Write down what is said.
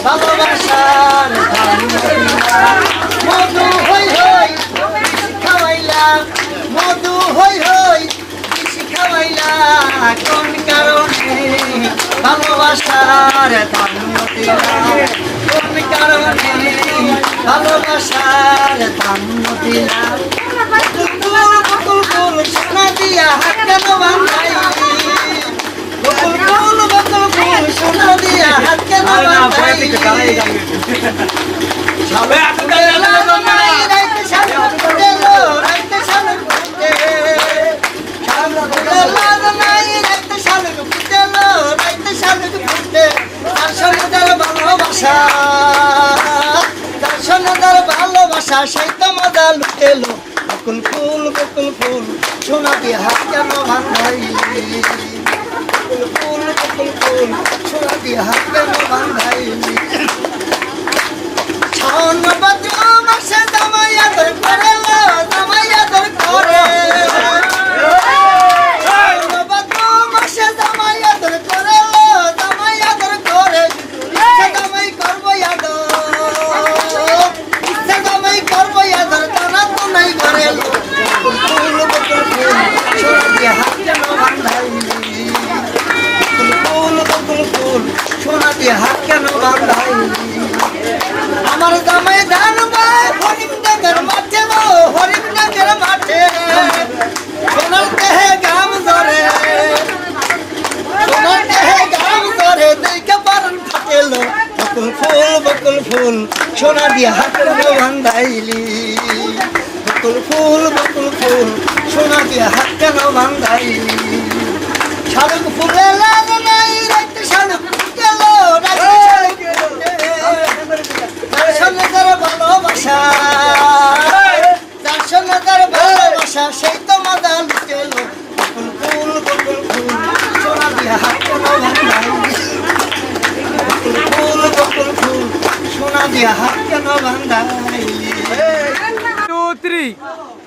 ভালোবাসার ধান দিলা মধু হই হই খাওয়াইলা মধু হই হই খাওয়াইলা কোন কারণে ভালোবাসার ধান দিলা কোন কারণে ভালোবাসার ধান দিলা সোনা দিয়া হাত কেন বাঁধাই বকুল ফুল সোনা দিয়া হাত কেন বাঁধাই ভালোবাসা সেই তো মজা লুটেলো বকুল ফুল সোনা দিয়ে হাত কেন বাঁধাইলি বকুল ফুল সোনা দিয়ে হাত কেন বাঁধাইলি ছাউন বাজু মাসে জামাই আদর করে জামাই আদর করে ছাউন বাজু মাসে জামাই আদর করে জামাই আদর করে ইচ্ছা জামাই করবো আদর ইচ্ছা জামাই করবো আদর টানা তো নাই করে ফুল সোনা দিয়ে হাত কেন বাঁধাইলি ফুল সোনা দিয়ে হাত কেন বাঁধাইলি আমার জামাই ধান বাই হরিমনগর মাঠে হরিমনগর মাঠে সোনার দেহে গাম ধরে সোনার দেহে গাম ধরে দেখে পারন ফাটেলো বকুল ফুল সোনা দিয়ে হাত কেন বাঁধাইলি বকুল ফুল সোনা দিয়ে হাত কেন বাঁধাইলি শালুক ফুলে লাগ নাই রাইতে শালুক গেল ভালোবাসা ভালোবাসা সেই তো মজা লুটেলো বকুল ফুল সোনা দিয়ে হাত কেন বাঁধাইলি বকুল ফুল সোনা দিয়ে হাত কেন বাঁধাইলি 2 3